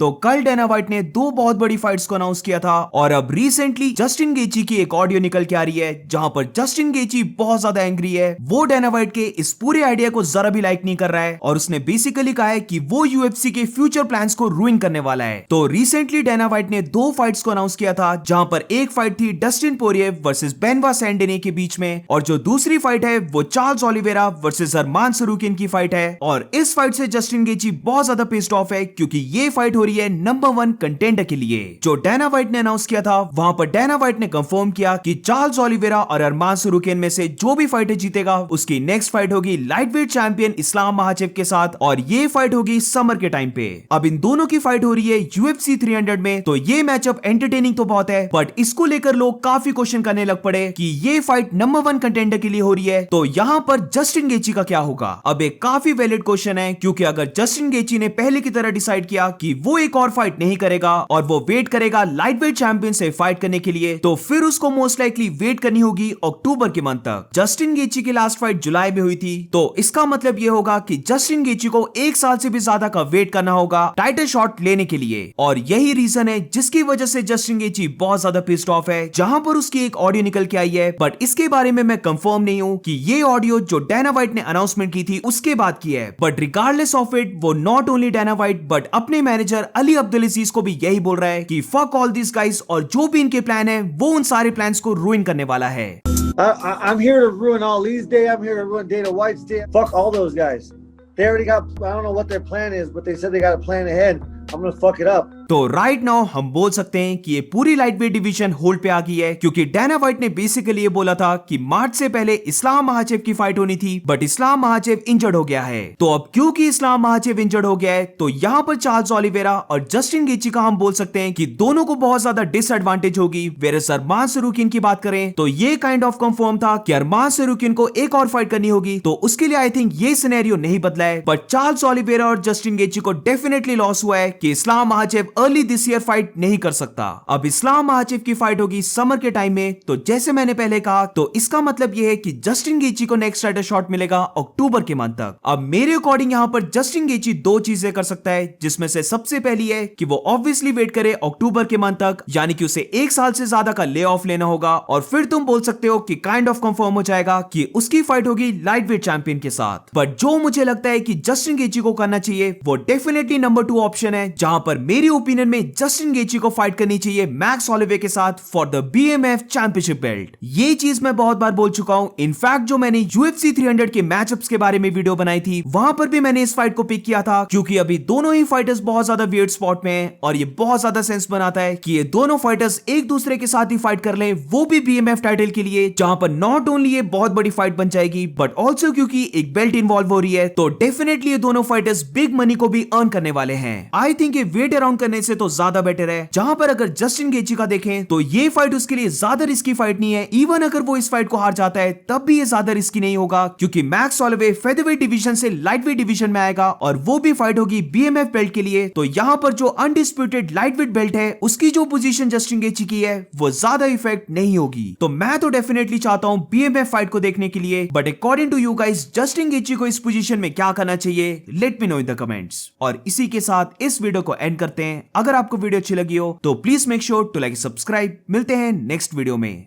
तो कल Dana white ने दो बहुत बड़ी फाइट्स को अनाउंस किया था और अब रिसेंटली जस्टिन गेची की एक ऑडियो निकल के आ रही है जहां पर जस्टिन गेची बहुत ज्यादा एंग्री है। वो डेना व्हाइट के इस पूरे आइडिया को जरा भी लाइक नहीं कर रहा है और उसने बेसिकली कहा है कि वो यूएफसी के फ्यूचर प्लान्स को रूइन करने वाला है। तो रिसेंटली डेना व्हाइट ने दो फाइट्स को अनाउंस किया था जहां पर एक फाइट थी डस्टिन पोरिएव वर्सेस बेनवा सैंडेने के बीच में और जो दूसरी फाइट है वो चार्ल्स ओलिवेरा वर्सेस अरमान सरूकिन की फाइट है। और इस फाइट से जस्टिन गेची बहुत ज्यादा पिस्ड ऑफ है क्योंकि ये फाइट हो रही है नंबर 1 कंटेंडर के लिए। जो डेना व्हाइट ने अनाउंस किया था वहां पर डेना व्हाइट ने कंफर्म किया कि चार्ल्स ओलिवेरा और अरमान सरूकिन में से जो भी फाइटर जीतेगा उसकी नेक्स्ट फाइट होगी लाइटवेट चैंपियन इस्लाम महाचेव के साथ और ये फाइट होगी समर के टाइम पे। अब इन दोनों की फाइट हो रही है यूएफसी 300 में। तो ये मैचअप एंटरटेनिंग तो बहुत है बट इसको लेकर लोग काफी क्वेश्चन करने लग पड़े कि ये फाइट नंबर 1 कंटेंडर के लिए हो रही है तो यहाँ पर जस्टिन गेची का क्या होगा। अब एक काफी वैलिड क्वेश्चन है क्योंकि अगर जस्टिन गेची ने पहले की तरह डिसाइड किया कि वो एक और फाइट नहीं करेगा और वो वेट करेगा लाइटवेट चैंपियन से फाइट करने के लिए तो फिर उसको मोस्ट लाइकली वेट करनी होगी अक्टूबर के मंथ तक। जस्टिन गेची की लास्ट फाइट जुलाई में हुई थी तो इसका मतलब ये होगा कि जस्टिन गेची को एक साल से भी ज्यादा का वेट करना होगा टाइटल शॉट लेने के लिए और यही रीजन है जिसकी वजह से जस्टिन गेची बहुत ज्यादा पिस्ड ऑफ है। जहां पर उसकी एक ऑडियो निकल के आई है बट इसके बारे में मैं कंफर्म नहीं हूं कि ये ऑडियो जो डेना व्हाइट ने अनाउंसमेंट की थी उसके बाद की है बट रिगार्डलेस ऑफ इट वो not only Dana White but अपने मैनेजर अली अब्दुल अजीज को भी यही बोल रहा है कि फक ऑल दिस गाइस और जो भी इनके प्लान है वो उन सारे प्लान्स को रुइन करने वाला है। I'm here to ruin Ali's day. I'm here to ruin Dana White's day. Fuck all those guys. They already got, I don't know what their plan is, but they said they got a plan ahead. I'm gonna fuck it up. तो right now हम बोल सकते हैं कि ये पूरी lightweight division hold पे आ गई है क्योंकि डेना व्हाइट ने बेसिकली ये बोला था कि मार्च से पहले इस्लाम महाचेव की फाइट होनी थी बट इस्लाम महाचेव इंजर्ड हो गया है। तो अब क्योंकि इस्लाम महाचेव इंजर्ड हो गया है तो यहाँ पर चार्ल्स ओलिवेरा और जस्टिन गेची का हम बोल सकते हैं कि दोनों को बहुत ज्यादा डिसएडवांटेज होगी। वेरस अरमान सरूकिन की बात करें तो ये काइंड ऑफ कंफर्म था कि अरमान सरूकिन को एक और फाइट करनी होगी तो उसके लिए आई थिंक ये सिनेरियो नहीं बदला है बट चार्ल्स ओलिवेरा और जस्टिन गेची को डेफिनेटली लॉस हुआ है कि Islam Makhachev early this year fight नहीं कर सकता। अब इस्लाम महाचेव की फाइट होगी समर के टाइम में तो जैसे मैंने पहले कहा तो इसका मतलब यह है कि जस्टिन गेची को नेक्स्ट टाइटल शॉट मिलेगा अक्टूबर के मंथ तक। अब मेरे अकॉर्डिंग यहाँ पर जस्टिन गेची दो चीजें कर सकता है जिसमें से सबसे पहली है कि वो ऑब्वियसली वेट करे अक्टूबर के मंथ तक यानी कि उसे एक साल से ज्यादा का ले ऑफ लेना होगा और फिर तुम बोल सकते हो कि काइंड ऑफ कंफर्म हो जाएगा कि उसकी फाइट होगी लाइटवेट चैंपियन के साथ। बट जो मुझे लगता है कि जस्टिन गेची को करना चाहिए वो डेफिनेटली नंबर 2 ऑप्शन है जहां पर मेरी ओपिनियन में जस्टिन गेची को फाइट करनी चाहिए मैक्स हॉलोवे के साथ for the BMF championship belt. ये चीज मैं बहुत बार बोल चुका हूं। इनफैक्ट जो मैंने यूएफसी 300 के मैचअप्स के बारे में वीडियो बनाई थी वहां पर भी मैंने इस फाइट को पिक किया था क्योंकि अभी दोनों ही फाइटर्स बहुत ज्यादा वियर्ड स्पॉट में हैं और ये बहुत ज्यादा सेंस बनाता है कि ये दोनों फाइटर्स एक दूसरे के साथ ही फाइट कर लें वो भी बीएमएफ टाइटल के लिए जहां पर नॉट ओनली ये बहुत बड़ी फाइट बन जाएगी बट ऑल्सो क्योंकि एक बेल्ट इन्वॉल्व हो रही है तो डेफिनेटली ये दोनों फाइटर्स बिग मनी को भी अर्न करने वाले हैं। आई थिंक ये वेट अराउंड करने से तो ज्यादा बेटर है। जहां पर अगर जस्टिन गेची का देखें तो ये फाइट उसके लिए ज्यादा रिस्की फाइट नहीं है। इवन अगर वो इस फाइट को हार जाता है तब भी ये ज्यादा रिस्की नहीं होगा क्योंकि मैक्स हॉलोवे फेदरवेट डिवीजन से लाइटवेट डिवीजन में आएगा और वो भी फाइट होगी बीएमएफ बेल्ट के लिए। तो यहाँ पर जो अनडिस्प्यूटेड लाइटवेट बेल्ट है उसकी जो पोजीशन जस्टिन गेची की है वो ज्यादा इफेक्ट नहीं होगी। तो मैं तो डेफिनेटली चाहता हूँ बीएमएफ फाइट को देखने के लिए but according to you guys Justin Gaethje को इस पोजीशन में क्या करना चाहिए let me know in the comments. और इसी के साथ इस वीडियो को एंड करते हैं। अगर आपको वीडियो अच्छी लगी हो तो please make sure to like subscribe. मिलते हैं नेक्स्ट वीडियो में।